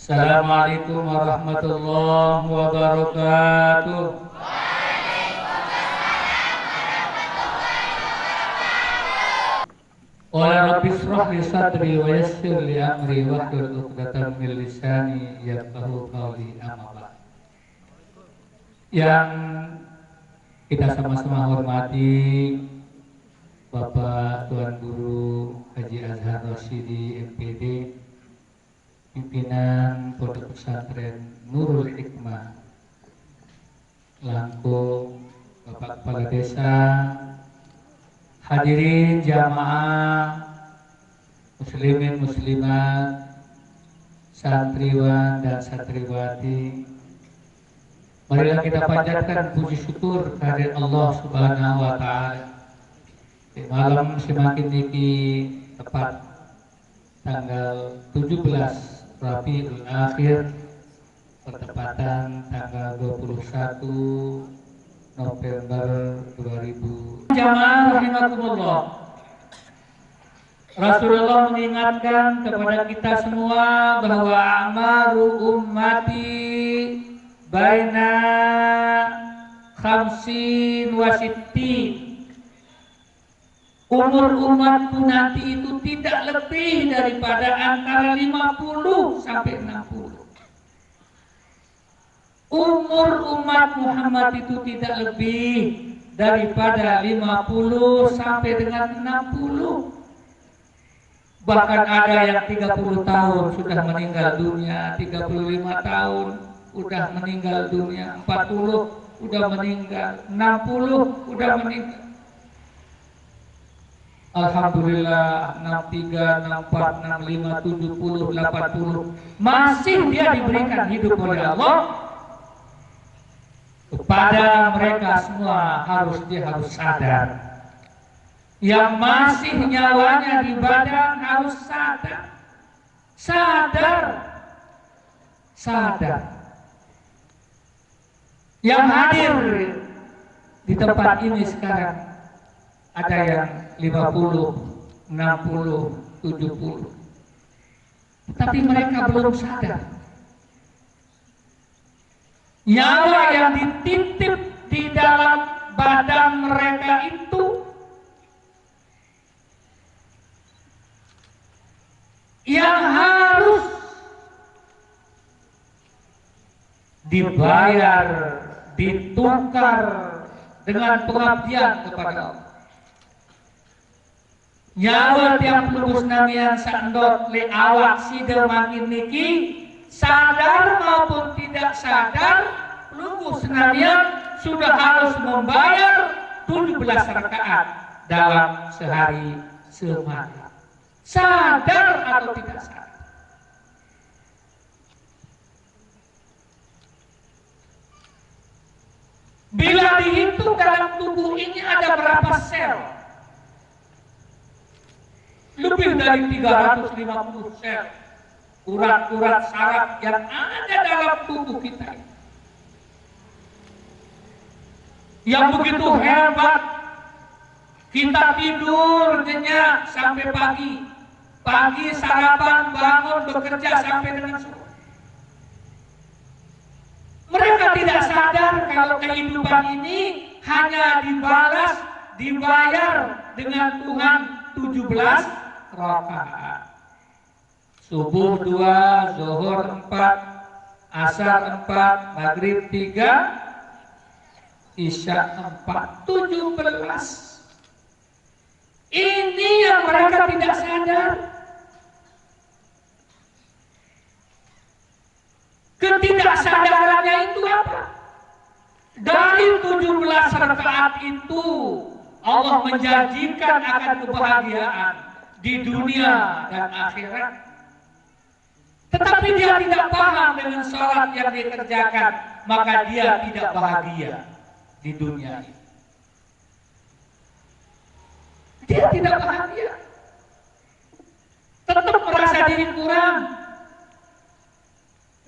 Assalamualaikum warahmatullahi wabarakatuh. Qala rabbi shrah li sadri wa yassir li amri wahlul 'uqdatam min lisani yafqahu qawli. Amma ba'd. Yang kita sama-sama hormati Bapak Tuan Guru Haji Azhar Rasyidi MPD, pimpinan Pondok Pesantren Nurul Hikmah Langkung, Bapak Kepala Desa, hadirin jamaah muslimin muslimat, santriwan dan santriwati, marilah kita panjatkan puji syukur kehadirat Allah Subhanahu wa taala. Di malam semakin niki tepat tanggal 17 Rabiul Akhir bertepatan tanggal 21 November 2000. Jamaah rahimakumullah. Rasulullah mengingatkan kepada kita semua bahwa amaru ummati baina khamsin wa sittin. Umur umatku nanti itu tidak lebih daripada antara 50 sampai 60. Umur umat Muhammad itu tidak lebih daripada 50 sampai dengan 60. Bahkan ada yang 30 tahun sudah meninggal dunia, 35 tahun sudah meninggal dunia, 40 sudah meninggal, 60 sudah meninggal. Alhamdulillah, 63, 64, 65, 70, 80 masih dia diberikan hidup oleh Allah. Kepada mereka semua dia harus sadar. Yang masih nyawanya di badan harus sadar. Sadar. Yang hadir di tempat ini sekarang ada yang 50, 60, 70. Tapi mereka belum sadar. Nyawa yang dititip di dalam badan mereka itu yang harus dibayar, ditukar dengan pengabdian kepada Allah. Nyawa tiang pelubus namian sandot le awak sida makin niki, sadar maupun tidak sadar, pelubus namian sudah harus membayar 17 rakaat dalam sehari semalam. Sadar atau tidak sadar? Bila dihitung dalam tubuh ini ada berapa sel? Lebih dari 350 sel urat-urat saraf yang ada dalam tubuh kita, yang begitu hebat. Kita tidur nyenyak sampai pagi sarapan, bangun, bekerja sampai dengan sore. Mereka tidak sadar kalau kehidupan ini hanya dibayar dengan Tuhan 17 rakaat. Subuh 2, zuhur 4, asar 4, maghrib 3, isya 4, 17. Ini yang mereka tidak sadar. Ketidaksadarannya itu apa? Dari 17 rakaat itu Allah menjanjikan akan kebahagiaan di dunia dan akhirat. Tetapi dia tidak paham dengan sholat yang dikerjakan, maka dia tidak bahagia di dunia ini. Dia tidak bahagia, tetap merasa diri kurang.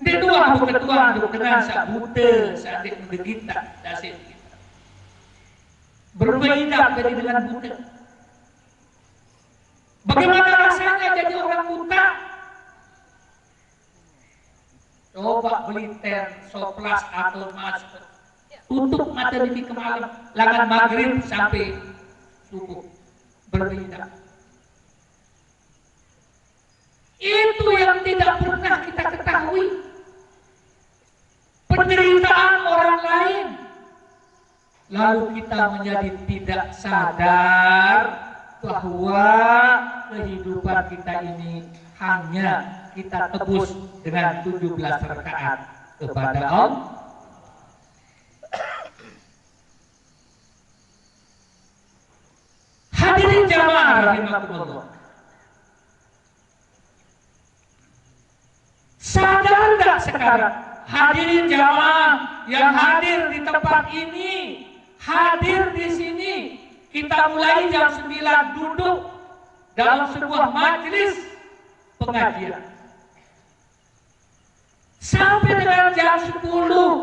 Dia doang bukan kenal sak buta, sak dek menderita, dasar kita. Berbeda jadi dengan buta. Bagaimana rasanya jadi orang buta? loba beli ten soplas atau emas tutup mata demi ke malam langan maghrib sampai subuh berbeda. Itu yang tidak pernah kita ketahui, penderitaan orang lain, lalu kita menjadi tidak sadar bahwa kehidupan kita ini hanya kita tebus dengan 17 rakaat kepada Allah. Hadirin jamaah rahimakumullah, sadar enggak sekarang hadirin jamaah yang hadir di tempat ini, hadir di sini, kita mulai jam 9 duduk dalam sebuah majelis pengajian sampai dengan jam 10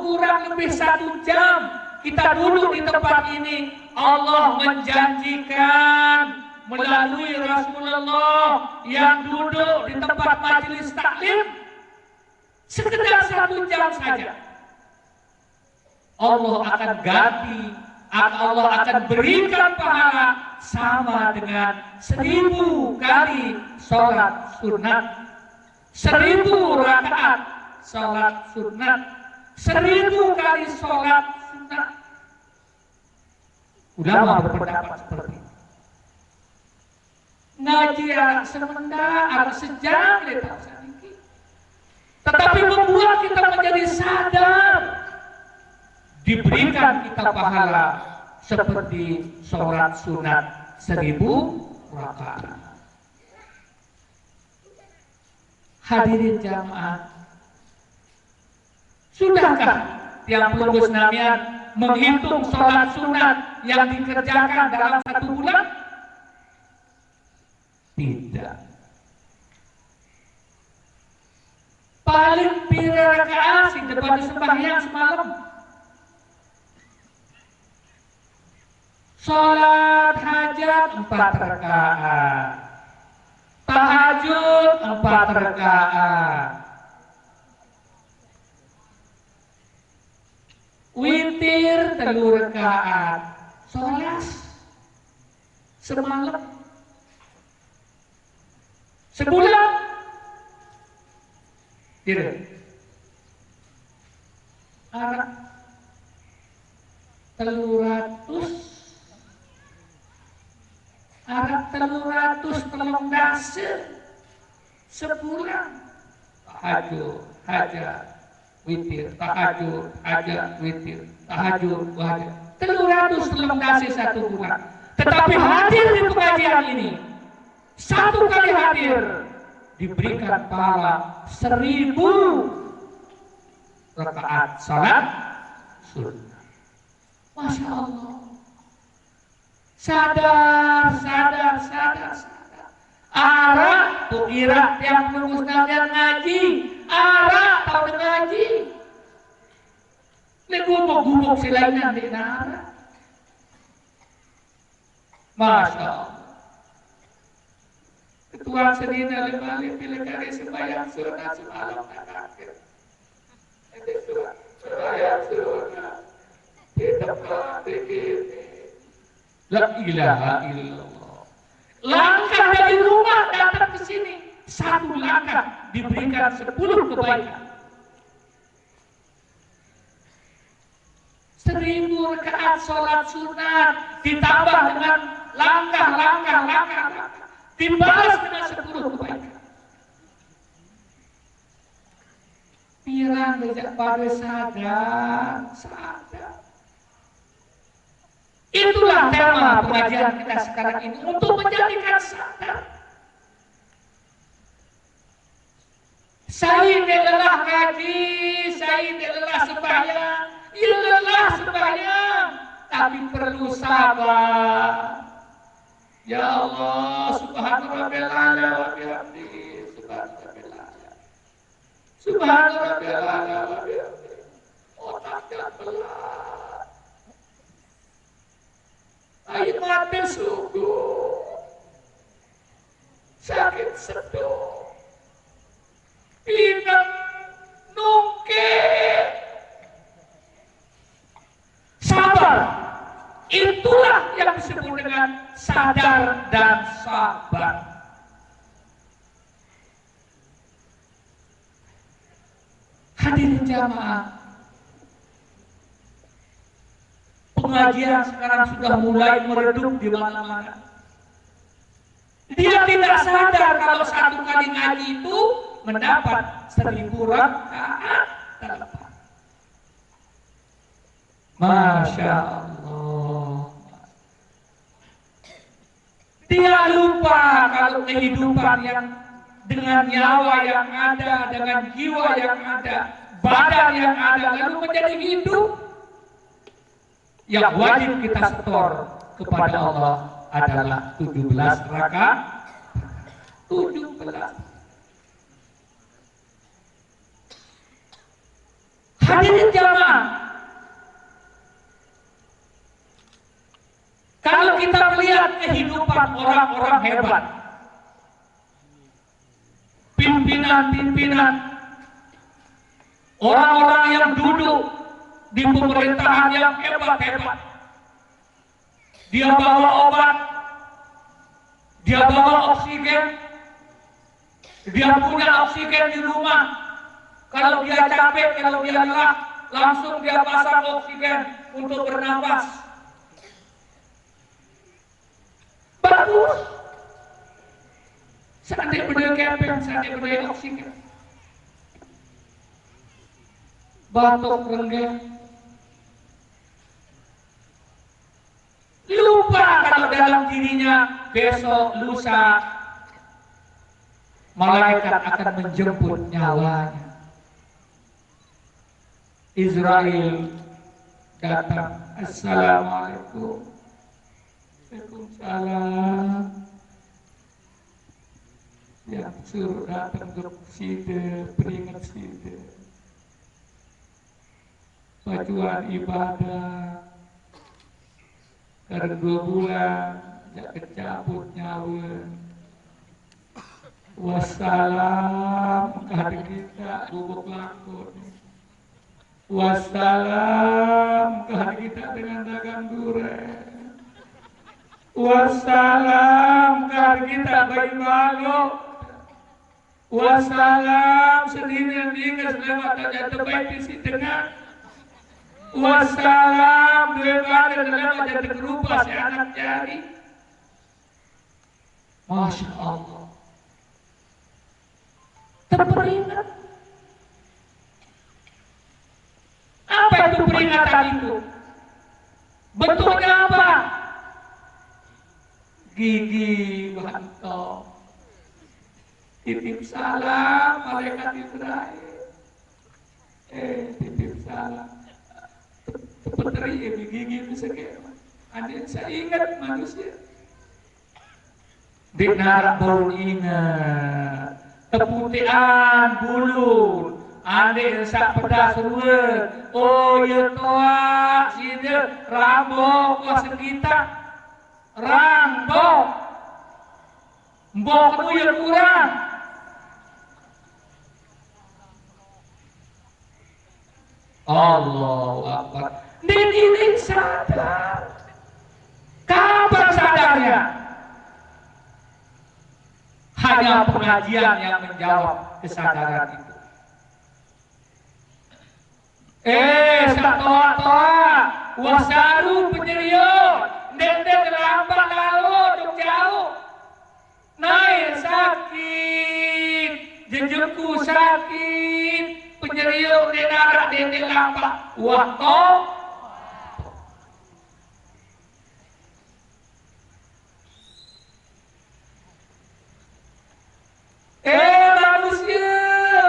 kurang lebih 1 jam kita duduk di tempat ini. Allah menjanjikan melalui Rasulullah yang duduk di tempat majelis taklim sekedar 1 jam saja, Allah akan ganti, Allah akan berikan pahala sama dengan 1000 kali sholat sunat, 1000 rakaat sholat sunat, 1000 kali sholat sunat. Ulama berpendapat seperti itu. Ngaji anak semendah, anak sejam letak sedikit, tetapi membuat kita menjadi sadar, diberikan kita pahala seperti sholat sunat 1000 rakaat. Hadirin jamaah, sudahkah yang pelunggu senamian menghitung sholat sunat yang dikerjakan dalam 1 bulan? Tidak. Paling pira rakaat di depan sembahyang semalam. Sholat hajat 4 rakaat, tahajud 4 rakaat, witir 3 rakaat, sholat semalam. Sebulan tidak. Arak 300 telung dase sebulan. Tahajud, hajat, witir, tahajud, hajat, witir, tahajud, hajat. 300 telung dase 1 bulan. Tetapi hadir di pengajian ini, 1 kali hadir diberikan pahala 1000 rakaat salat sunnah. Masya Allah. Sadar. Arah tuh kira yang lulus kalian ngaji, arah tahu ngaji. Ini gubuk silainan di arah. Masya Allah. Ketua sedina lebali pilih kali sembahyang sunnah semalam akhir. Ini sembahyang sunnah di tempat ini. La ilaha illallah. Langkah dari rumah datang ke sini, 1 langkah diberikan 10 kebaikan. 1000 rakaat sholat sunat ditambah dengan langkah, dibalas dengan 10 kebaikan. Pirang tidak pada sadar. Itulah tema pengajian kita sekarang ini, untuk menjadikan sadar. Saya lelah ngaji, saya lelah sembahyang, lelah sembahyang, tapi perlu sabar. Ya Allah, subhana rabbil a'la wa bihamdihi, subhana rabbil a'la. Subhana rabbil a'la wa bihamdihi. Otaknya belah. Air mata sungguh sakit sedih, pinang nungki Hadirin jamaah, pengajian sekarang sudah mulai meredup di mana-mana. Dia tidak sadar kalau satu kali ngaji itu mendapat 1000 rakaat terlepas. Masya Allah. Dia lupa kalau kehidupan yang dengan nyawa yang ada, dengan jiwa yang ada, badan yang ada, lalu menjadi hidup. Yang wajib kita setor kepada Allah adalah 17 rakaat. 17. Hadirin jamaah, kalau kita melihat kehidupan orang-orang hebat, pimpinan-pimpinan, orang-orang yang duduk di pemerintahan yang hebat-hebat, dia bawa obat, dia bawa oksigen, dia punya oksigen di rumah. Kalau dia capek, kalau dia lelah, langsung dia pasang oksigen untuk bernapas. Bagus. Sampai berdua kepeng, sampai berdua oksigen. Batuk renggeng. Lupa kalau dalam dirinya besok lusa malaikat akan menjemput nyawanya. Israel datang, Assalamualaikum. Waalaikumsalam. Yang suruh datang ke sida, peringat sida. Bajuan ibadah. Karena 2 bulan, jak kecabut nyawa. Wassalam, hari kita bubuk lakon. Wassalam, hari kita dengan dagang durian. Wassalam, hari kita bayi balok. Wassalam, sendiri yang diingat lewat aja terbaik di sini dengan. Wassalam, daripada lewat aja terlupa si anak jari. Masya Allah. Terperingat. Apa itu peringatan itu? Bentuknya apa? Gigi bantong. Titip salam malaikat Israel. Titip salam. Petri gigi bisa kayak ada saya ingat manusia. Di narak baru ingat. Keputihan bulu. Ane sak pedas ruwe, oh ya toa, sini rambo kuasa kita, rambo, mbok ya kurang. Allahu Akbar. Ini sadar. Kapan sadarnya? Hanya pengajian yang menjawab kesadaran itu. Sak toa, wasaru penyeriut, dendeng lambat lalu jauh, naik sakit, jejengku sakit, penyeriut denara dendeng lambat, waktu. Manusia,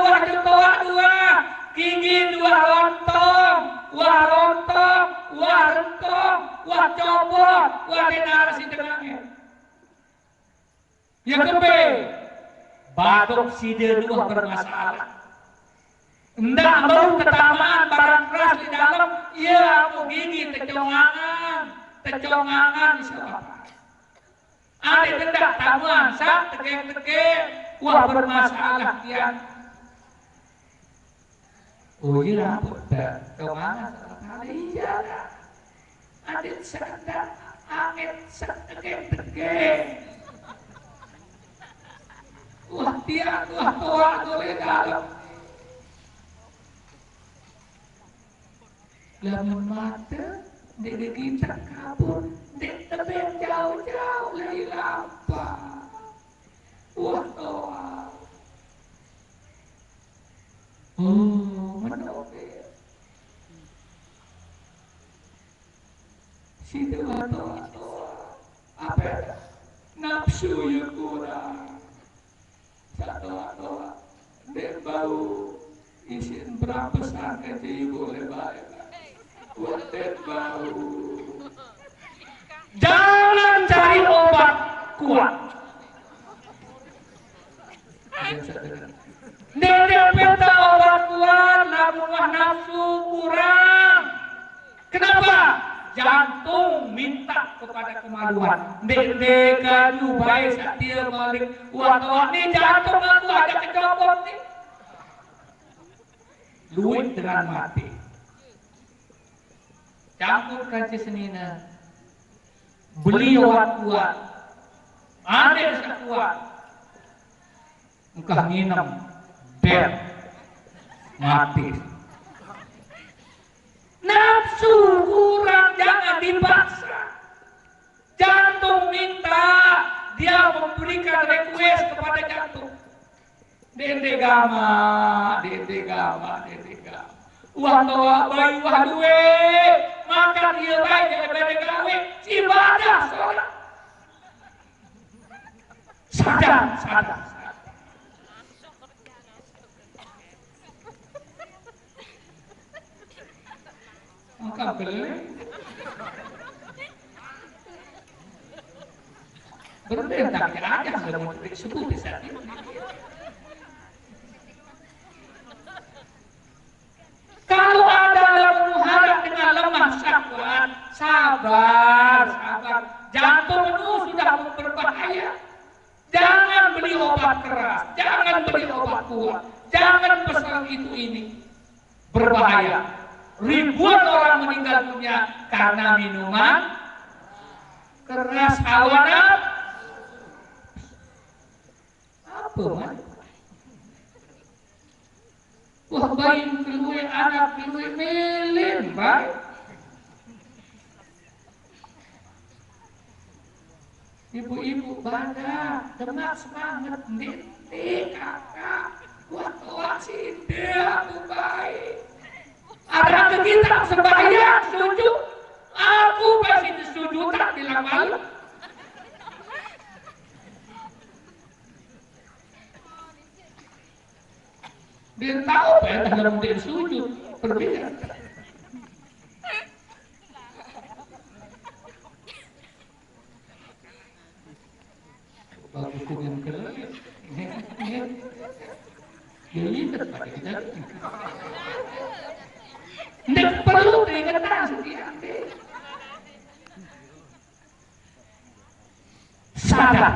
wahyu toa 2, gigi 2 lontong, wah rontong, wah rentong, wah cobot, wah denara si dengannya. Yang kepe, batuk si deduh bermasalah. Ndak mau ketamaan barang keras di dalam, iya aku gigi tecongangan siapa? Ada hendak tamuan, sak tegeng-tegeng, wah bermasalah kian. Oh iya, kemana sekali iya. Ada sedang angin tegeng-tegeng. Wah dia tua oleh dalam. lamun mata di kita kabur di tebet jauh-jauh lagi lapar. Wah doa. Menolak. Si doa. Apa ya? Nafsu yang kurang. Doa. Dia bau. Isin berapa sakit jadi boleh baik. Buat dia bau. Jangan cari obat kuat. Dia minta obat kuat, namun nafsu kurang. Kenapa? Jantung minta kepada kemaluan. Dek kayu baik satia balik. Wah ini jantung aku ada kecopot nih. Luit dengan mati. Campur kaca senina. Beli obat kuat. Ada yang kuat. Engkau minum. Ber. Mati. Nafsu kurang jangan dipaksa. Jantung minta, dia memberikan request kepada jantung. Dede gama. Wah toa bayi wah duwe, makan dia baik daripada gawe, ibadah sholat. Sadar. Engkau beli berbeda aja sudah mau disebut di saat ini. Kalau ada dalam muharram dengan lemah syahwat, sabar. Jantung itu sudah berbahaya. Jangan beli obat keras, jangan beli obat kuat, jangan pesan itu ini berbahaya. Ribuan orang meninggal dunia karena minuman keras hawa nafsu. Apa man? Wah bayi keluar anak keluar melin baik. Ibu-ibu badak demak semangat nitik kakak. Wah tua sih dia aku baik. Ada kita sembahyang setuju, aku pasti setuju tak bilang malu. Dia tahu apa yang dalam dia setuju berbeda. Bagus dengan kelihatan, ini tetap kita. Tidak perlu peringatan setiap sadar.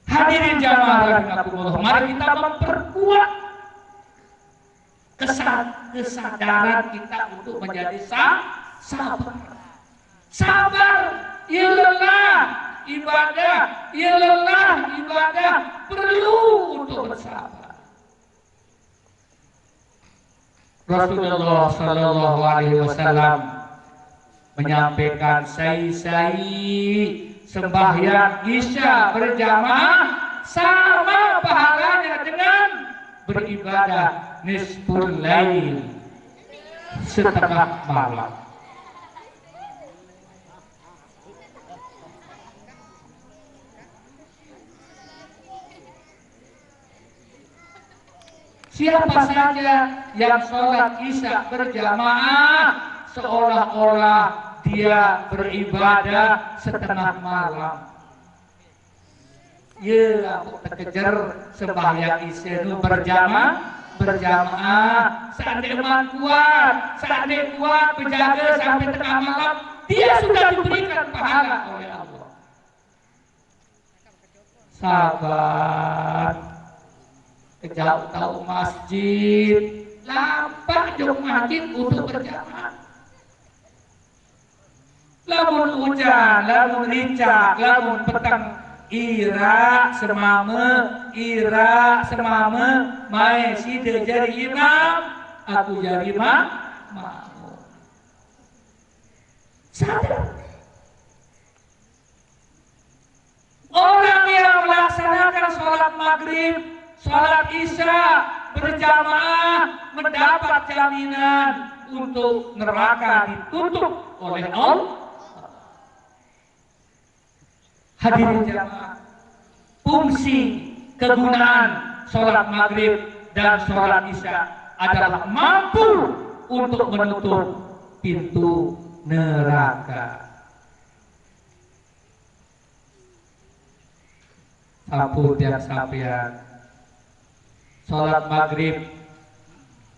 Hadirin jamaah rahimakumullah, mari kita memperkuat kesadaran kita untuk menjadi sabar. Ibadah perlu untuk bersabar. Rasulullah Sallallahu Alaihi Wasallam menyampaikan sai sembahyang isya berjamaah sama pahalanya dengan beribadah nisful lail setengah malam. Siapa saja yang sholat isya berjamaah seolah-olah dia beribadah setengah malam. Ya, aku terkejar sembahyang isya itu berjamaah. Seandainya kuat menjaga sampai tengah malam, dia sudah diberikan pahala oleh Allah. Sabar. Kejauh tahu masjid, lampak jauh masjid untuk berjamaah. Lamun hujan, lamun rincak, lamun petang ira semame, mae sida jadi imam, aku jadi makmum. Sadar. Orang yang melaksanakan sholat maghrib, sholat isya berjamaah mendapat jaminan untuk neraka ditutup oleh Allah. Hadirin jamaah, fungsi kegunaan sholat maghrib dan sholat isya adalah mampu untuk menutup pintu neraka. Sampun tiap sampean sholat maghrib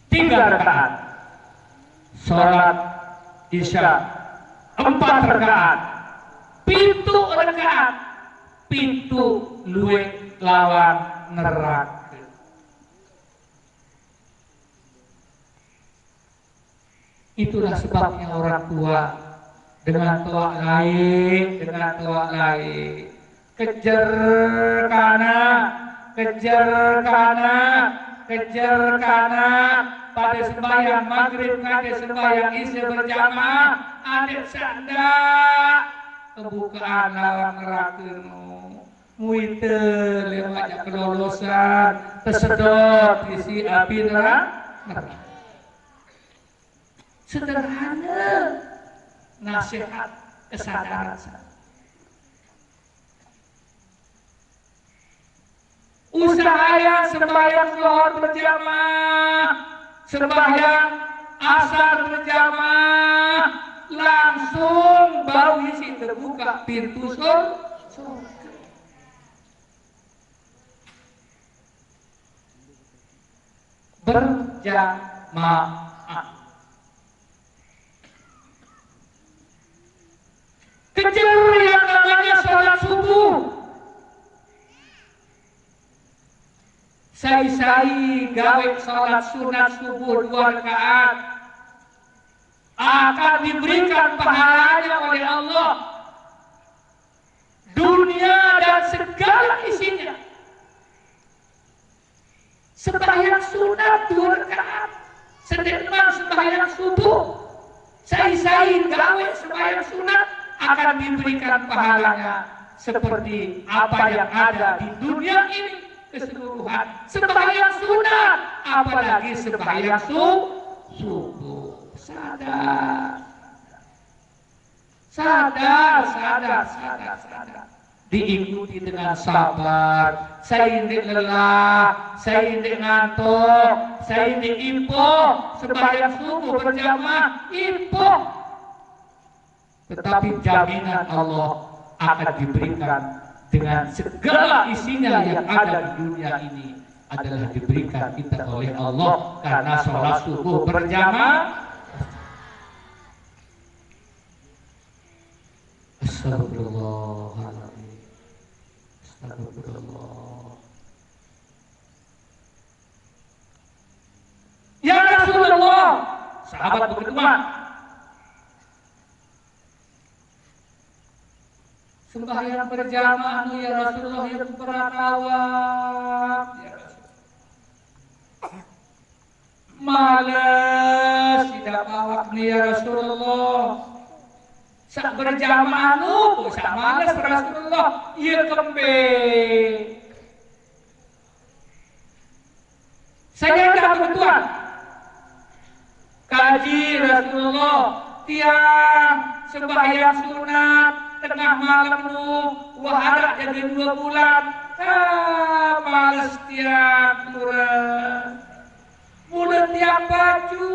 3 rakaat, sholat isya 4 rakaat, pintu luwe lawan neraka. Itulah sebabnya orang tua dengan toa lain, kejar kana pada sembahyang maghrib, pada sembahyang isya berjamaah, adik sanda kebukaan lawan neraka muite lewat kelolosan tersedot isi api neraka. Sederhana nasihat kesadaran. Usahakan sembahyang zuhur berjamaah, sembahyang asar berjamaah, langsung bau isi terbuka pintu surga. Berjamaah. Kejar yang namanya sholat subuh. Sai gawe sholat sunat subuh 2 rakaat akan diberikan pahalanya oleh Allah, dunia dan segala isinya. Sembahyang sunat 2 rakaat, sedekah sembahyang subuh, sai gawe sembahyang sunat akan diberikan pahalanya seperti apa yang ada di dunia ini keseluruhan. Sembahyang sunat, apalagi sembahyang subuh. Sadar. Diikuti dengan sabar. Saya indik lelah, saya indik ngantuk, saya indik impoh. Sembahyang subuh berjamaah impoh. Tetapi jaminan Allah akan diberikan dengan segala isinya yang ada di dunia ini adalah diberikan kita oleh Allah karena sholat subuh berjamaah. Astagfirullahaladzim. Astagfirullah. Ya Rasulullah, sahabat berkhidmat, sembahyang berjamaah ya Rasulullah yang beratawak ya Rasulullah. Malas tidak awak ya Rasulullah. Sak berjamaah nu, sak malas Rasulullah. Iya kembe. Saya dah kebetulan kaji Rasulullah tiang sembahyang sunat tengah malam nu wahara jadi 2 bulan males tiap turun mulai tiap baju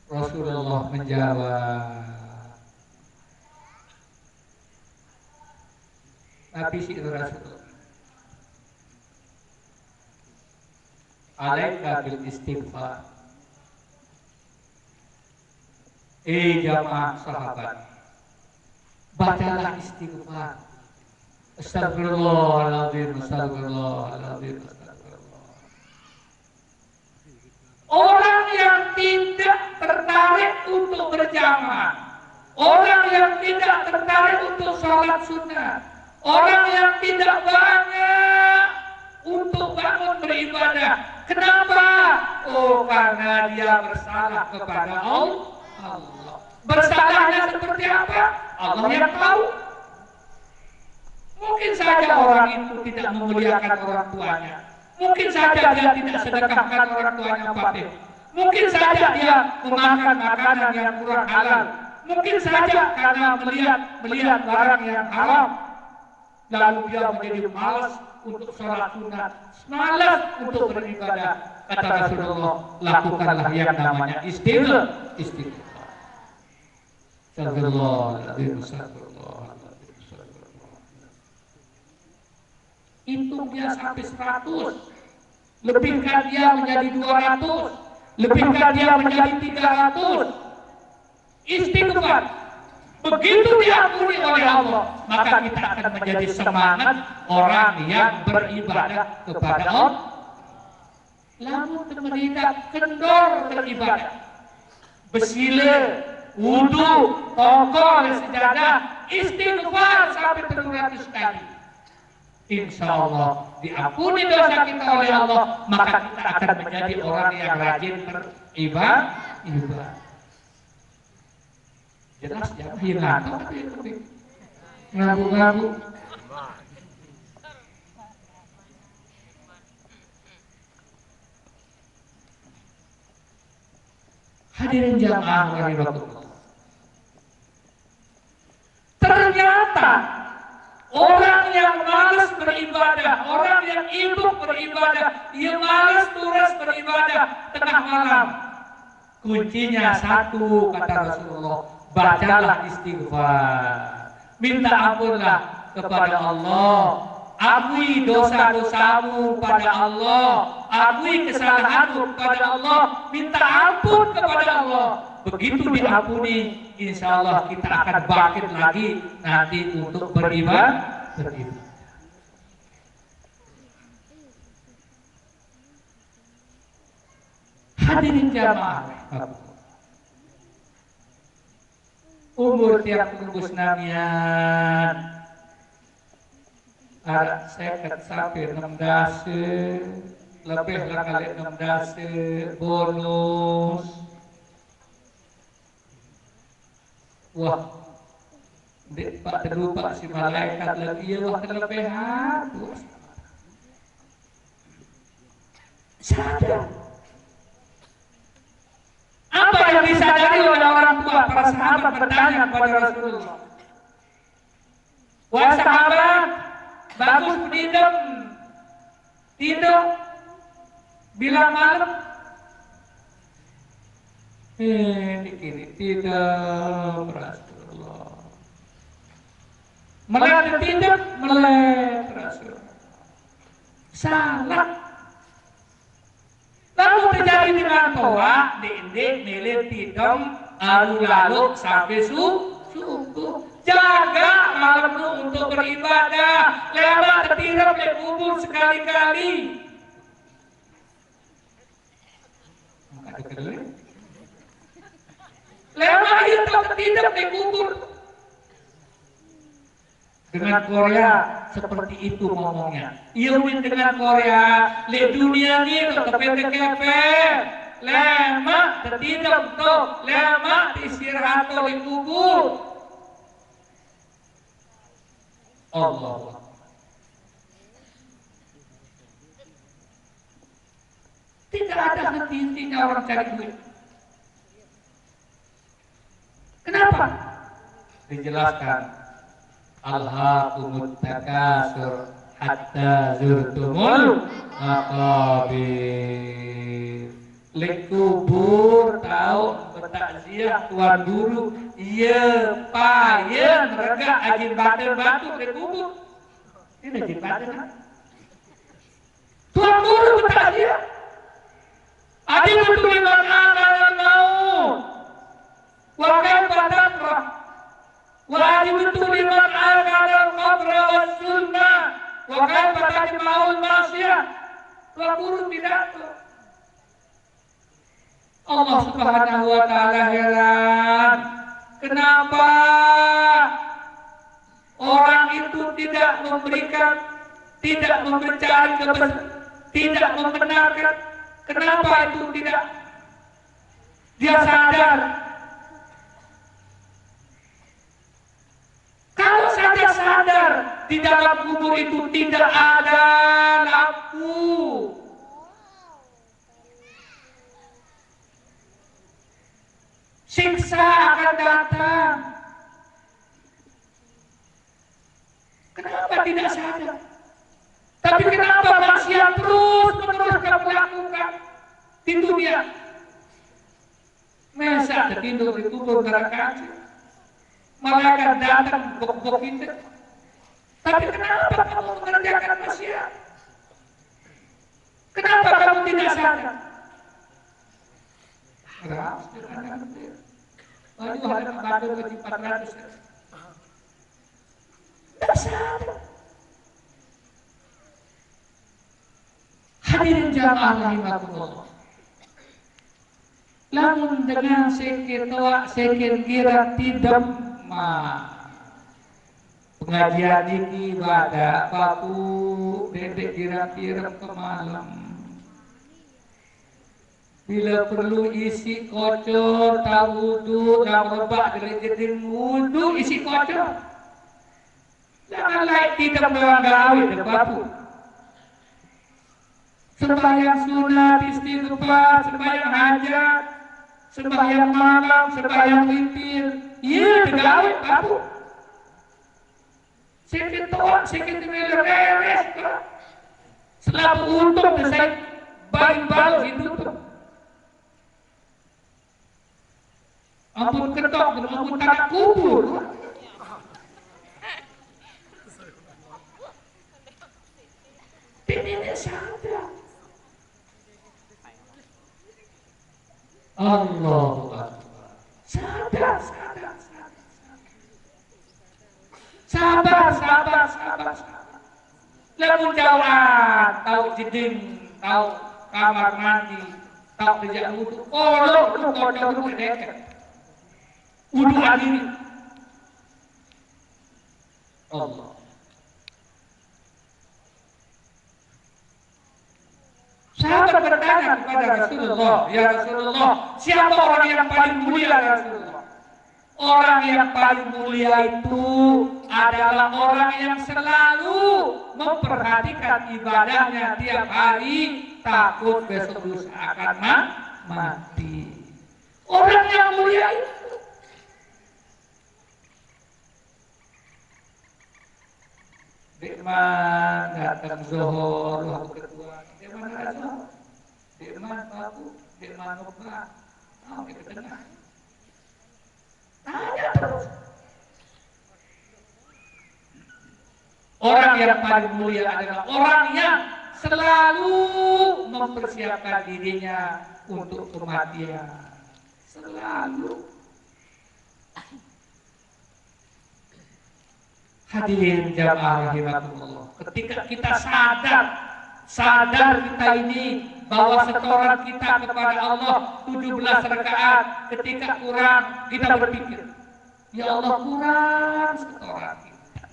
Rasulullah menjawab, tapi si Rasulullah alaika bil istighfar. Jamaah sahabat, bacalah istighfar. Astagfirullahaladzim, astagfirullahaladzim, astagfirullah. Orang yang tidak tertarik untuk berjamaah, orang yang tidak tertarik untuk sholat sunnah, orang yang tidak banyak untuk bangun beribadah. Kenapa? Oh, karena dia bersalah kepada Allah. Bersalahnya seperti apa? Allah yang tahu. Mungkin saja orang itu tidak memuliakan orang tuanya. Mungkin saja dia tidak sedekahkan orang tuanya fakir. Mungkin saja dia memakan makanan yang kurang halal. Mungkin saja karena melihat barang yang haram, lalu dia menjadi malas untuk sholat sunat, malas untuk beribadah. Kata Rasulullah, lakukanlah yang namanya istighfar. Hitung dia sampai 100, lebihkan dia menjadi 200, lebihkan dia menjadi 300. Istighfar begitu diampuni oleh Allah, maka kita akan menjadi semangat orang yang beribadah kepada Allah. Lamun temeridak kendor beribadah, besile, wudu, tongkol, sejadah, istighfar sampai 300 kali. Insya Allah diampuni dosa kita oleh Allah, maka kita akan menjadi orang yang rajin beribadah. Jelas ya, hilang tapi ngabu-ngabu. Hadirin jamaah rahimakumullah. Ternyata orang yang malas beribadah, orang yang ibuk beribadah, dia malas turus beribadah tengah malam. Kuncinya satu, kata Rasulullah, bacalah istighfar, minta ampunlah kepada Allah, akui dosa-dosamu pada Allah, akui kesalahanmu kepada Allah, minta ampun kepada Allah. Begitu diampuni, insya Allah kita akan bangkit lagi nanti untuk beribadah. Hadirin jamaah, umur tiap tembus namian ada seket sampai 16, lebih kali 16 bonus. Wah, dek Pak terlupa si malaikat lagi ya, wah kelebihan. Sadar. Apa yang disadari oleh orang tua? Para sahabat bertanya kepada Rasulullah, wahai sahabat, bagus tidur bila malam. Dikiri tidur Rasulullah, melek tidur melek Rasulullah. Salah. Lalu terjadi dengan toa, dinding, milir, tidur, lalu sampai subuh. Jaga malam untuk beribadah. Lewat tidur di kubur sekali-kali. Lewat itu tidur di kubur. Dengan Korea seperti itu ngomongnya. Ilmu dengan Korea, le dunia ni kepe-kepe, lemak tertidur tuh, lemak istirahat di kubur. Allah. Tidak ada henti-hentinya orang cari duit. Kenapa? Dijelaskan. Alhaakumut takasur hatta zurtumul maqabir. Lekubur tahu bertakziah tuan guru, iya payen mereka ajin batu lekubur. Ini ajin batu. Tuan guru bertakziah. Ajin betul makanan maut. Wa kaifa taqra? Wajib betul liman al-qadar qabra wa sunnah. Wa kaifa tajma'ul masyiyah. Tuan guru pidato. Allah Subhanahu wa ta'ala heran. Kenapa orang itu tidak memberikan, tidak mencari kebenaran, tidak membenarkan? Kenapa itu tidak dia sadar? Kalau saja sadar di dalam kubur itu tidak ada lampu, siksa akan datang. Kenapa tidak sadar? Tapi kenapa manusia terus menerus melakukan di dunia? Masa tertidur di kubur neraka, malaikat datang bok-bokin. Tapi kenapa kamu mengerjakan maksiat? Kenapa kamu tidak sadar? Keras, aduh, ada kembali ke 400. Tidak sadar. Hadirin jamaah rahimakumullah. Lamun dengan sekir toa, sekir kira tidak pengajian ini pada papu dedek kira-kira ke malam. Bila perlu isi kocor, tahu wudu, dan rebak dari jeding wudu isi kocor. Jangan lain tidak melanggawi dan papu. Sembahyang sunat, istighfar, sembahyang hajat, sembahyang malam, sembahyang witir, iya tegawai papu. Sikit toa, sikit beres, selalu untung saya baik-baik hidup. Ampun ketok, ampun tanah kubur. Ini sadar. Allahu Akbar. Sabar. Lalu jawab, tahu jeding, tahu kamar mandi, tahu kerja wudu. Lu kocok lu dekat. Wudu ini. Allah. Sahabat bertanya kepada Rasulullah, ya Rasulullah, siapa orang yang paling mulia ya Rasulullah? Orang yang paling mulia itu adalah orang yang selalu memperhatikan ibadahnya tiap hari, takut besok lusa akan mati. Orang yang mulia itu. Dikman datang zuhur, waktu kedua. Dikman zuhur, dikman babu, dikman ubah, mau kita dengar. Tanya terus. Orang yang paling mulia adalah orang yang selalu mempersiapkan dirinya untuk kematian. Selalu. Hadirin jamaah rahimakumullah. Ketika kita sadar kita ini bahwa setoran kita kepada Allah 17 rakaat, ketika kurang kita berpikir, ya Allah kurang setoran kita.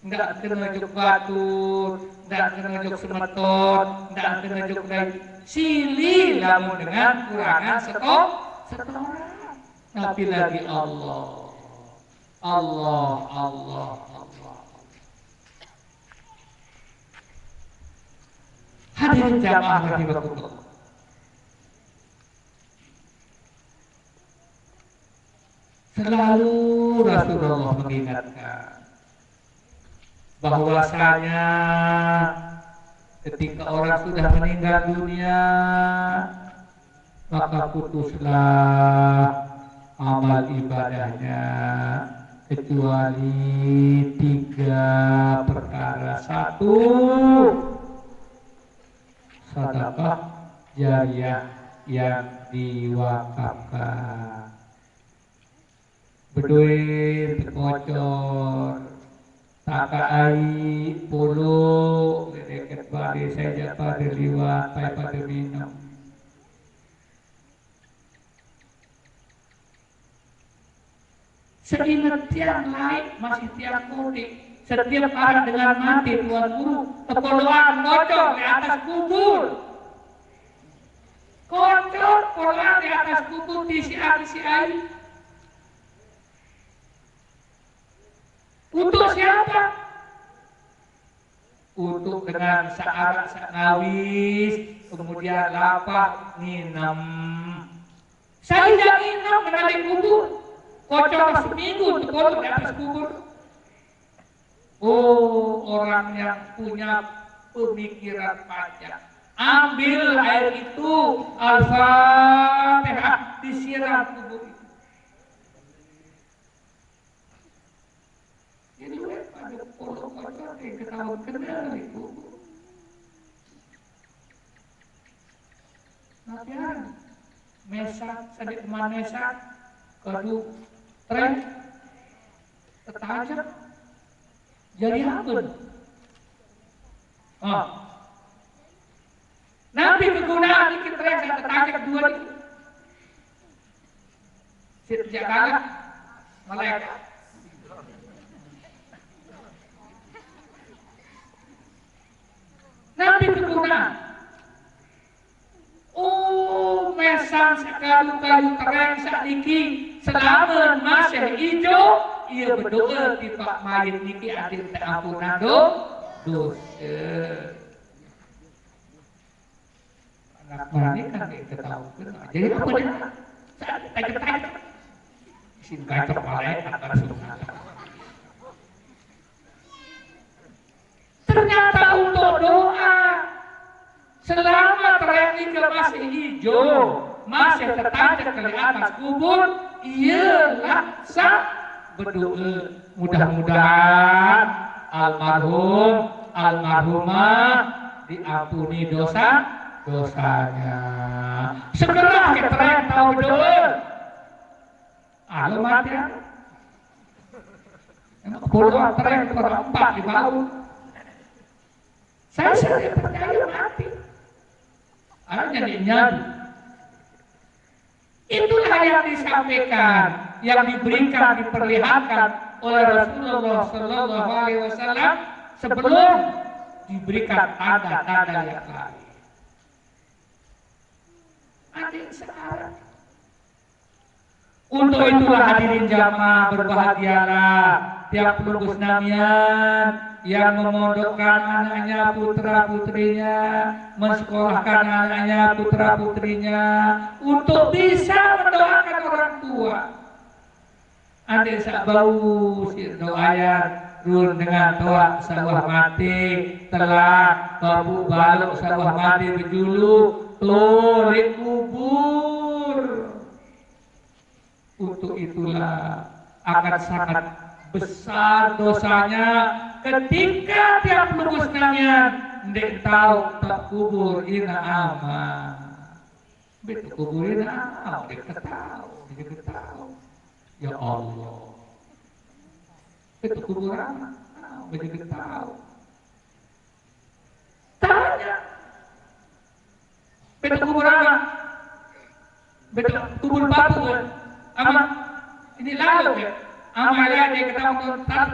Enggak kena juk batu, enggak kena juk semeton, enggak kena juk lagi. Silih lamun dengan kurangan setoran. Tapi lagi Allah. Hadirin jamaah rahimakumullah. Selalu Rasulullah mengingatkan bahwasanya ketika orang sudah meninggal dunia, maka putuslah amal ibadahnya kecuali 3 perkara. 1, sedekah jariyah yang diwakafkan. Beduit kocor, takai puluh, dekat bari saja pada liwat, pada minum. Seingat tiang lain masih tiang kode. Setiap orang dengan mati Tuan Guru kepoloan kocok di atas kubur. Kocok poloan di atas kubur tisi air. Untuk siapa? Untuk dengan searak ngawis, kemudian lapak nginam. Saya yang nginam menali kubur. Kocok seminggu untuk kolok di atas kubur. Oh, orang yang punya pemikiran panjang. Ambil air itu, Al-Fatihah, disiram kubur itu. Jadi pada kolok-kolok yang ketahuan kenal di kubur. Latihan, mesak, sadik teman mesak, kadu, tren, ketajam. Jadi apa? Nabi kegunaan ini kita yang tertangkap dua ini. Sejak kalah malaikat. Nabi kegunaan. Oh, mesang sekali kayu tereng sakniki selama masih hijau. Ia berdoa di Pak Mayit niki adil ampunan dosa. Anak ini kan kita tahu kan. Jadi apa dia? Tajam-tajam. Sin kacau malaikat langsung. Ternyata untuk doa selama tereng ini masih hijau, masih tertancap ke atas kubur, ialah sah. Berdoa mudah-mudahan almarhumah diampuni dosanya. Segera kita tahu berdoa. Mati. Puluhan tren berempat di bawah. Saya tidak percaya mati. Hanya dinyadu. Itulah yang disampaikan, yang diberikan, diperlihatkan oleh Rasulullah Sallallahu Alaihi Wasallam sebelum diberikan tanda-tanda yang lain. Adik sekarang. Untuk itulah hadirin jamaah berbahagialah tiap pelunggus namian yang memondokkan anaknya putra-putrinya, mensekolahkan anaknya putra-putrinya untuk bisa mendoakan orang tua. Adik sak bau si doayan run dengan doa sawah mati telah babu balok sawah mati berjulu tolek kubur. Untuk itulah akan sangat besar dosanya ketika tiap pelunggus namian ndek tahu tak kubur ina aman. Betul kubur ina aman, ndek tahu. Ya Allah. Betul kubur aman, ndek tahu. Tanya. Betul kubur aman. Betul kubur batu kan? Aman. Ini lalu ya. Amal ya dia ketemu tar.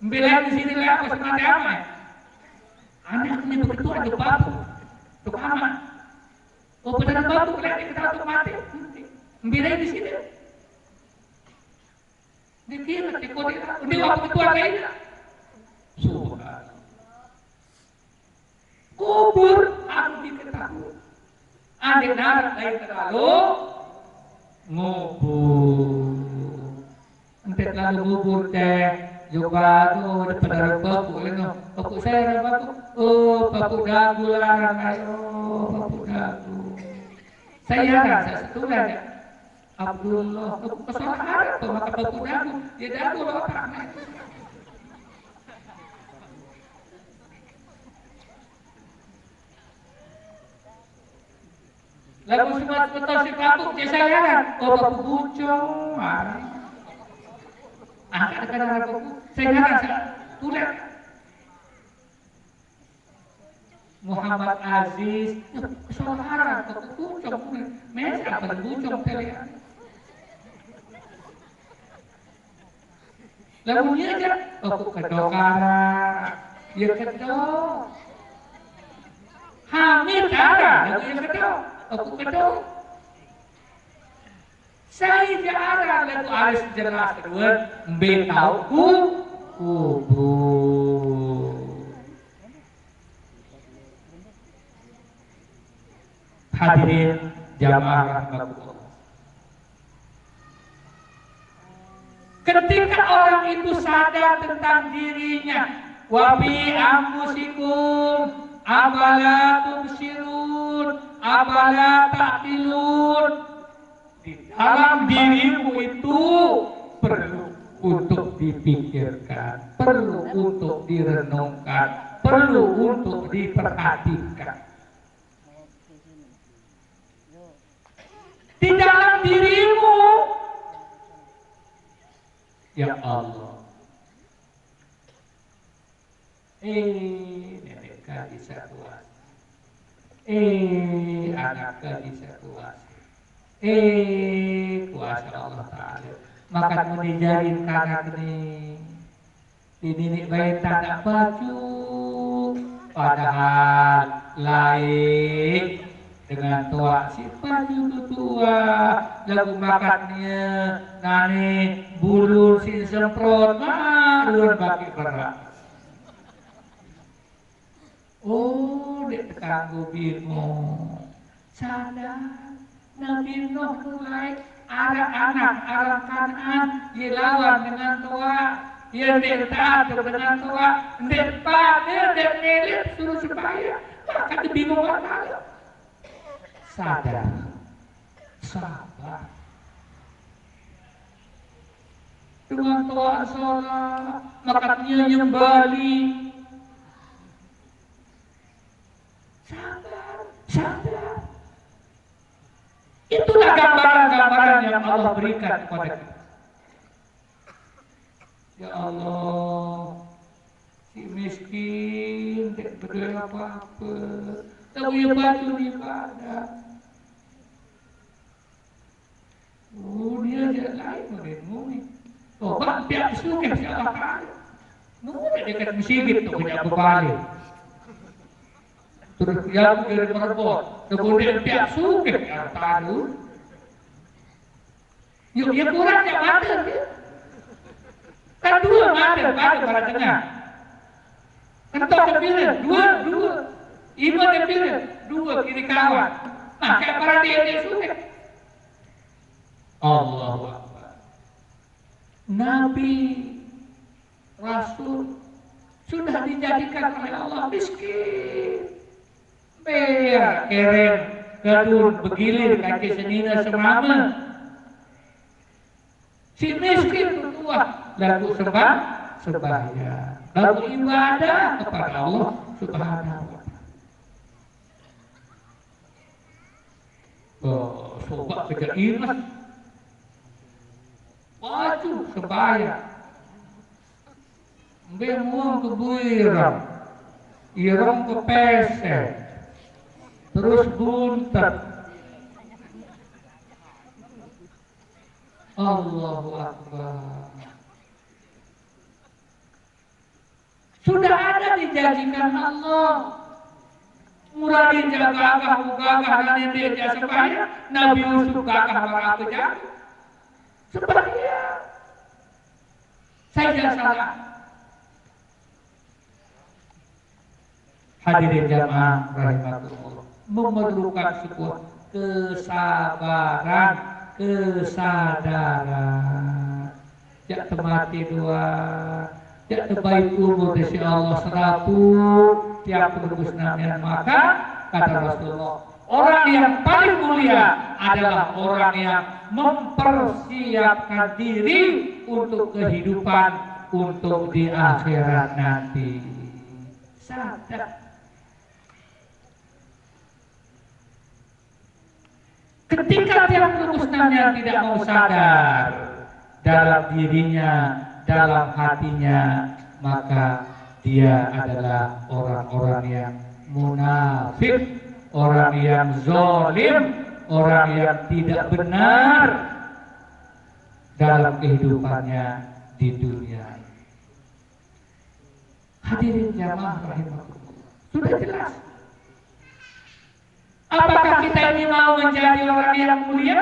Bila di sini lah aku sama damai. Anak ini begitu ada batu. Untuk aman. Oh benar batu kalau dia ketemu mati. Bila di sini. Dikira di kode. Udah waktu tua lain. Subhanallah. Kubur harus diketahui. Adik narak lain terlalu ngubur. Nanti lalu ngubur teh juga tuh depan baku itu. Baku saya baku. Oh baku dagu larang ayo baku dagu. Saya setulah ya. Abdullah baku kesolah ada tuh maka baku dagu. Dia dagu orang. Lagu semua betul si baku dia sayangan. Oh baku bucong. Kadang-kadang aku saya tulis Muhammad Aziz kesalahan aku bucong mes apa bucong kalian lamunnya aja aku kedokara ya kedok hamil ada lagu ya kedok aku kedok saya jarang lagu alis jelas kedua betau kubur hadirin jamaah rahmatullah. Ketika orang itu sadar tentang dirinya, wabi ampusikum, abala tubsirun, abala ta'tilun. Di dalam dirimu itu perlu untuk dipikirkan, perlu untuk direnungkan, perlu untuk diperhatikan. Di dalam dirimu, ya Allah, nenek kali satuan, anak kali satuan, kuasa Allah Ta'ala. Maka menjadikan anak ini baik tak baju, padahal lain. Dengan tua si baju tua lagu makannya nane bulur si semprot marun bagi berat. Oh dek kanggo bingung sadar Nabi Nuh mulai anak-anak arah Kanan dilawan dengan tua yang taat dengan tua dek pada dek milik suruh supaya maka bingung apa sadar, sabar. Dengan toa sholat, makanya nyembali. Sabar, sabar. Itulah gambaran-gambaran yang Allah berikan kepada kita. Ya Allah, si miskin tidak berdaya apa-apa. Tapi ya baju ibadah. Dia dia lain mungkin. Oh, bang pihak suka siapa kali. Mungkin dekat masjid tu punya berbalik. Terus yang dari merebut. Kemudian pihak suka yang tahu. Yuk, ya kurang yang ada. Kan dua ada pada tengah. Kentok kepilih, dua. Iman yang pilih, dua kiri kawan. Nah, kayak para dia suka. Allahu Akbar. Nabi, Rasul sudah dijadikan oleh Allah miskin. Biar keren, gadun, begilir, kaki senina semama. Si miskin tua, lagu sembahyang, lagu ibadah kepada Allah Subhanahu wa Ta'ala. Oh, coba kerja imas, baju sembahyang, bemuang ke buiram, iram ke pesek, terus buntet. Allahu Akbar. Sudah ada dijanjikan Allah. Muradin jaga gagah nanti dia supaya Nabi Yusuf gagah apa jaga supaya saya jangan salah. Hadirin jamaah rahimakumullah, memerlukan sebuah kesabaran, kesadaran. Jak temati dua, jak terbaik umur dari Allah 100 tiap tembus namian. Maka kata Rasulullah, orang yang paling mulia adalah orang yang mempersiapkan diri untuk kehidupan, untuk di akhirat nanti. Sadar. Ketika tiap tembus namian tidak mau sadar dalam dirinya, dalam hatinya, maka dia adalah orang-orang yang munafik, orang yang zalim, orang yang tidak benar dalam kehidupannya, di dunia. Hadirin jamaah rahimakumullah, sudah jelas. Apakah kita ini mau menjadi orang yang mulia?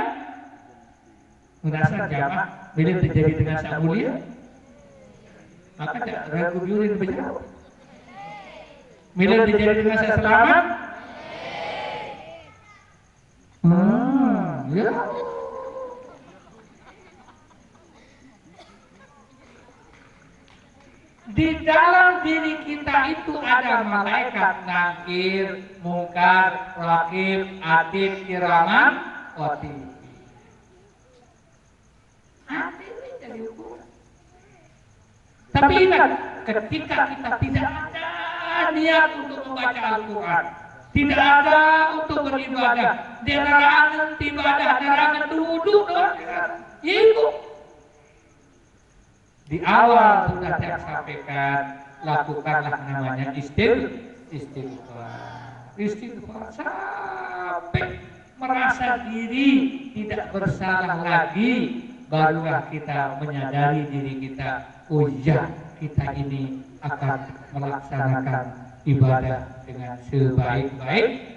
Merasa jamaah bila terjadi dengan sang mulia, maka tak ragu biurin berjawab. Bila terjadi dengan saya selamat, ya. Di dalam diri kita itu ada malaikat nakir, mungkar, rakib, atid, kiraman, otid. Jadi ukuran. Tapi ingat, ketika kita tidak ada niat untuk membaca Al-Quran, tidak ada untuk beribadah, nerangan ibadah, nerangan duduk, itu di awal sudah saya sampaikan, lakukanlah namanya istighfar sampai merasa diri tidak bersalah lagi, barulah kita menyadari diri kita, oh iya, kita ini akan melaksanakan ibadah dengan sebaik-baik.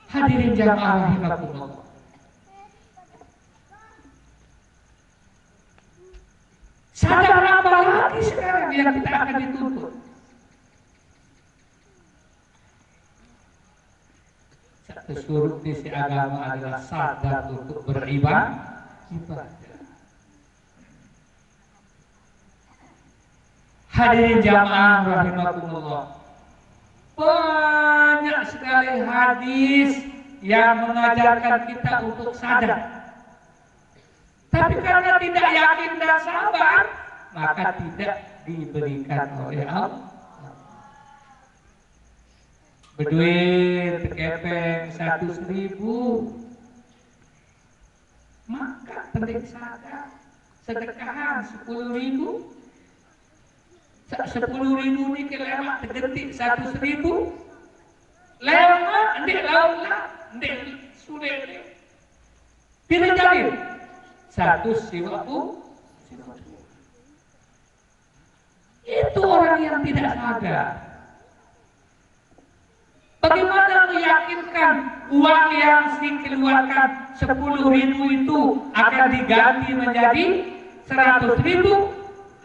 Hadirin jamaah rahimakumullah, sadar apa lagi sekarang yang kita akan dituntut? Satu surut isi agama adalah sadar untuk beribadah. Hadirin jamaah rahimakumullah, banyak sekali hadis yang mengajarkan kita untuk sadar. Tapi karena tidak yakin dan sabar, maka tidak diberikan oleh Allah. Berduit tekepeng 100.000, maka penting sadar. Sedekahan 10.000, 10.000 ini kelewat tergentik 100.000, lewat ndek laulah ndek sulit tidak jadi 150. Itu orang yang tidak sadar. Bagaimana meyakinkan uang yang dikeluarkan 10.000 itu akan diganti menjadi 100.000?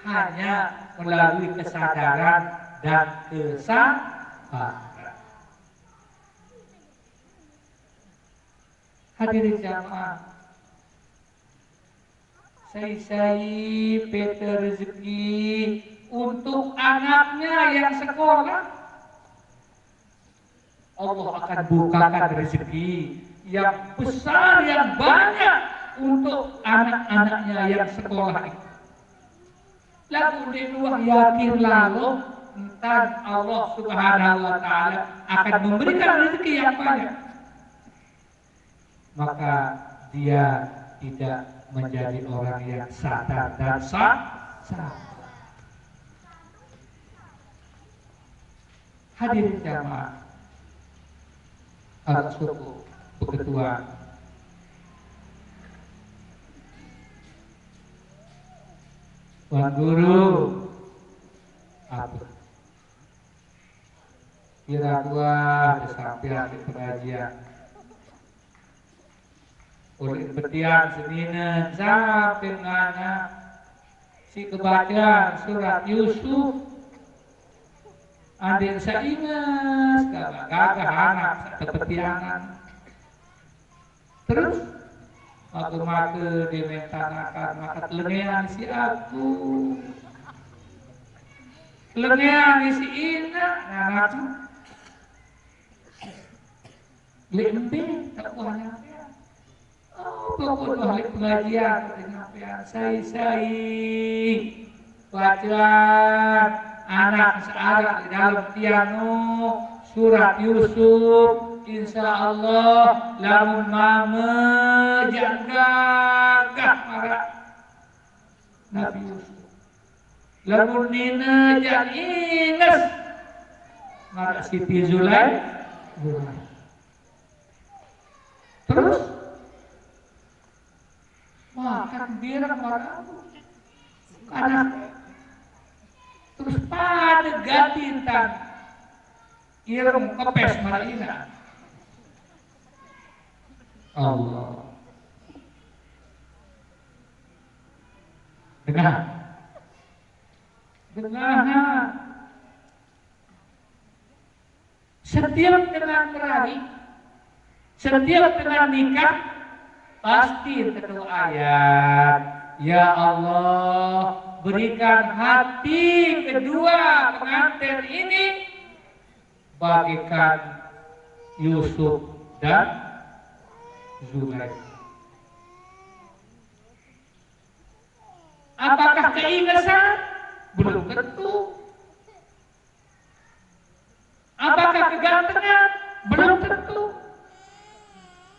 Hanya melalui kesadaran dan kesabaran. Hadirin jamaah, saya Peter rezeki untuk anaknya yang sekolah, Allah akan bukakan rezeki yang besar, yang banyak untuk anak-anaknya yang sekolah itu. Lalu di luar yakin lalu entar Allah Subhanahu wa Ta'ala akan memberikan rezeki yang banyak, maka dia tidak menjadi orang yang sadar dan sabar. Hadirin jamaah, al-suku berketua, Tuan Guru, apa? Kira gua sampai di pengajian, oleh petian semina sampai ngana si kebaca surat Yusuf, andin saingas gagah anak kepetianan, terus maka dimentanakan maka lengean si aku, lengean si ina, anak lembing tak banyak. Pokok ahli pengajian saya bacaan anak searah di dalam piano surat Yusuf, insya Allah lamun mame janggagah marah Nabi Yusuf, lamun nina jangan ingat marah Siti Zulaikha. Terus birang marabu. Karena terus pada gatintan ireng kepes marina. Allah. Dengar. Setiap dengan berari, setiap dengan nikah, pasti terus ayat, ya Allah, berikan hati kedua pengantin ini bagikan Yusuf dan Zulaikha. Apakah keingesan? Belum tentu. Apakah kegantengan? Belum tentu.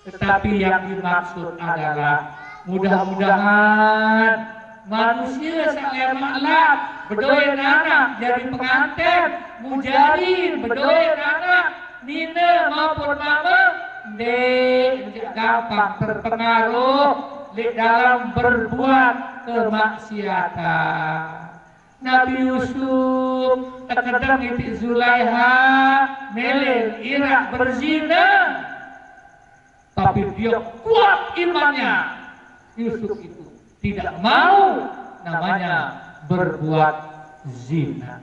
Tetapi yang dimaksud adalah mudah-mudahan manusia sangat maklum berdoa anak jadi pengantin, mujarin berdoa anak, nina maupun mama, gampang terpengaruh dalam berbuat kemaksiatan. Nabi Yusuf terkadang itu Zulaikha melel irak berzina, tapi dia kuat imannya. Yusuf itu tidak mau namanya berbuat zina.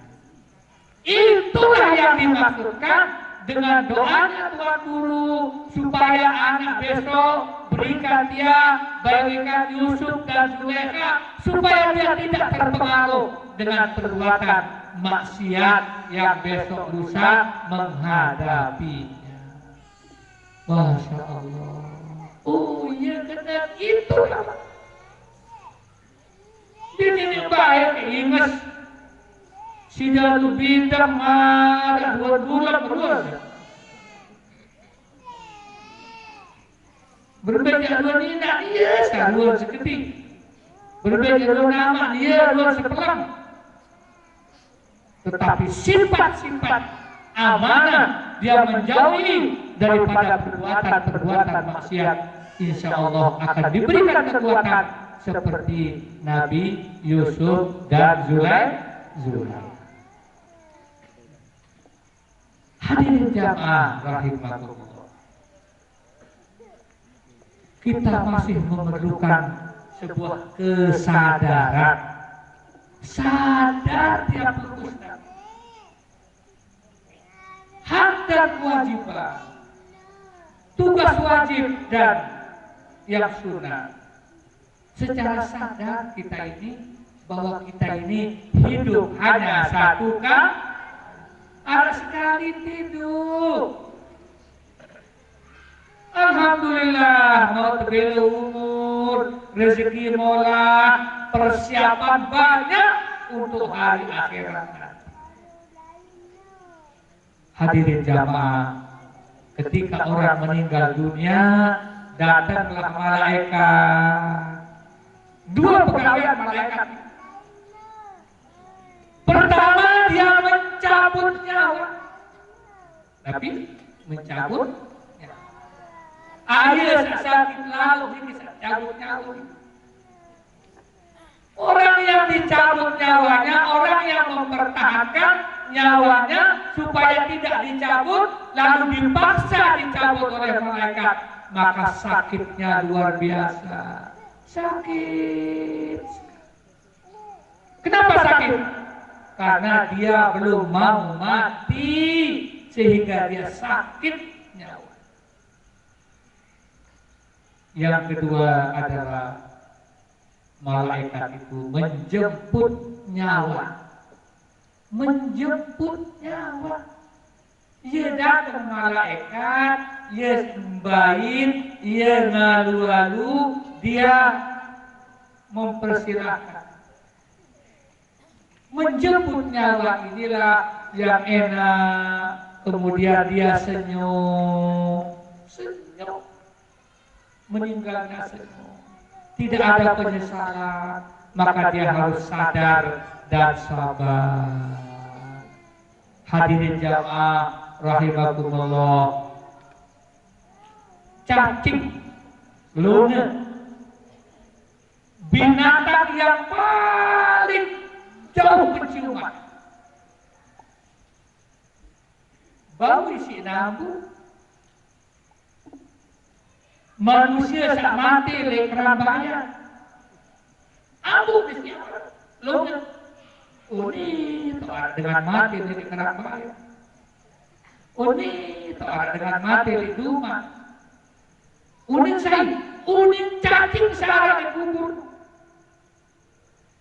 Itulah yang dimaksudkan dengan doanya Tuan Guru supaya anak besok berikan dia bagikan Yusuf dan Zulaikha supaya dia tidak terpengaruh dengan perbuatan maksiat yang besok lusa menghadapinya. Masya Allah. Oh iya kena itu lah. Ini baik ingat si dalu bintang ada 2 bulan terus. Berbeda dua nina, iya dua seketik. Berbeda dua nama, iya dua sepelang. Tetapi sifat-sifat amanah dia menjauhi daripada perbuatan-perbuatan maksiat, insya Allah akan diberikan kekuatan seperti Nabi Yusuf dan Zulaikha. Hadirin jamaah rahimakumullah, kita masih memerlukan sebuah kesadaran, sadar tiap waktu, hak dan kewajiban, tugas wajib dan yang sunnah. Secara sadar kita ini bahwa kita ini hidup hanya satu kali, ada sekali tidur. Alhamdulillah, mau tebel umur, rezeki mola, persiapan banyak untuk hari akhirat. Hadirin jamaah, ketika orang meninggal dunia, datanglah malaikat. 2 pegawai malaikat. Pertama dia mencabut nyawa, tapi mencabut ayah sakit lalu ini cabut nyawa. Orang yang dicabut nyawanya, orang yang mempertahankan nyawanya supaya tidak dicabut, lalu dipaksa dicabut oleh malaikat, maka sakitnya luar biasa. Sakit. Kenapa sakit? Karena dia belum mau mati sehingga dia sakit nyawa. Yang kedua adalah malaikat itu menjemput nyawa. Menjemput nyawa. Ia datang malaikat, ia sembahin, ia ngalu-lalu, dia mempersilahkan. Menjemput nyawa inilah yang enak. Kemudian dia senyum, senyum, meninggalnya senyum. Tidak ada penyesalan, maka dia harus sadar dan sabar. Hadirin jamaah rahimakumullah, cacing, luna, binatang yang paling jauh penciuman. Bau isi nambu. Manusia sak mati oleh kerambayan. Ambu mesti longan. Uni to'ar dengan mati dari kerambayan. Uni to'ar dengan mati di rumah. Uning say, uning cacing sarang di kubur.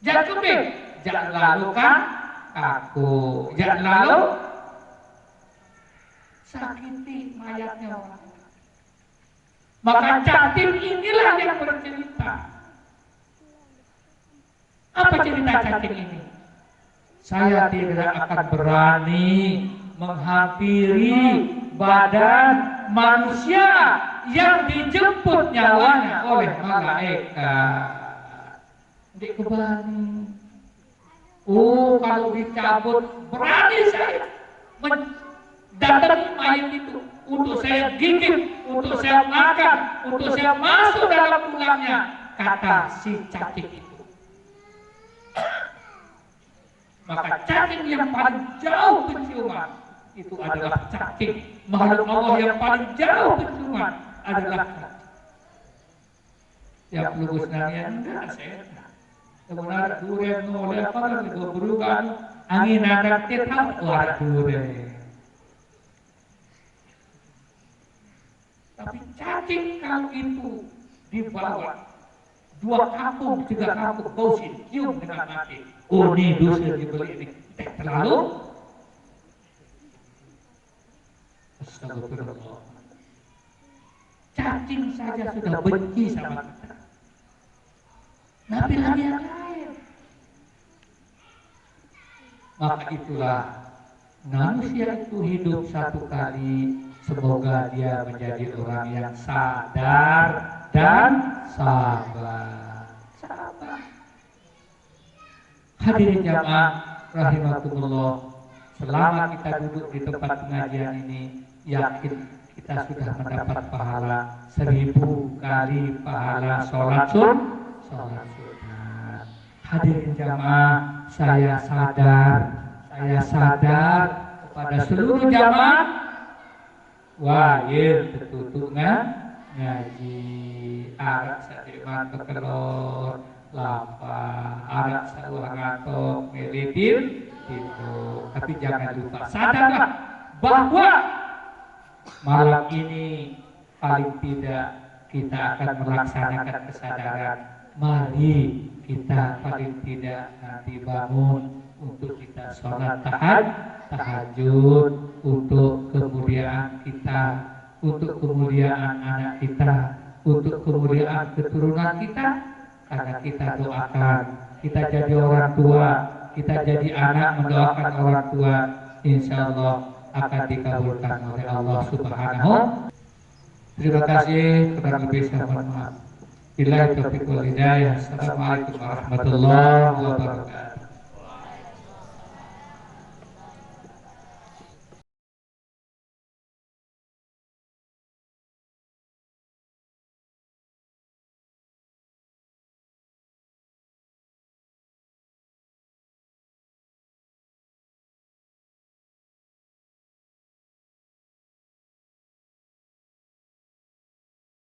Jangan kebe, jangan lalu kan aku, jangan lalu sakiti mayatnya orang. Maka cacing inilah yang bercerita. Apa cerita cacing ini? Saya tidak akan berani menghampiri badan manusia yang dijemput nyawanya oleh malaikat. Tidak berani. Oh, kalau dicabut berani saya mendatangi mayat itu untuk saya gigit, untuk saya makan, untuk saya masuk dalam tulangnya, kata si cacing itu. Maka cacing yang paling jauh penciuman itu adalah cacing. Makhluk Allah yang paling jauh penciuman adalah cacing. Yang lulus nanya enggak saya. Kemudian durian noleh apa kan itu berubah angin ada tetap war durian. Tapi cacing kalau itu dibawa 2 kampung, 3 kampung Kausin cium dengan mati. Oh ini dosa dibeli ini terlalu. Astagfirullah. Cacing saja sudah benci sama kita. Nabi lagi yang lain. Maka itulah manusia itu hidup satu kali. Semoga dia menjadi orang yang sadar dan sabar. Sabar. Hadirin jamaah rahimakumullah, selama kita duduk di tempat pengajian ini, yakin kita sudah mendapat pahala 1000 kali pahala sholat sunat. Hadirin jamaah, saya sadar kepada seluruh jamaah wajib tertutup ngaji. Arak sadiman kekelor lapar, arak saulah ngantok melitir itu. Tapi jangan lupa sadarlah bahwa malam ini paling tidak kita akan melaksanakan kesadaran. Mari kita paling tidak nanti bangun untuk kita sholat tahajud, untuk kemuliaan kita, untuk kemuliaan anak kita, untuk kemuliaan keturunan kita. Karena kita doakan, kita jadi orang tua, kita jadi anak mendoakan orang tua, insya Allah akan dikabulkan oleh Allah Subhanahu. Terima kasih, kurang lebih saya mohon maaf. Billahi taufiq wal hidayah. Assalamualaikum warahmatullahi wabarakatuh.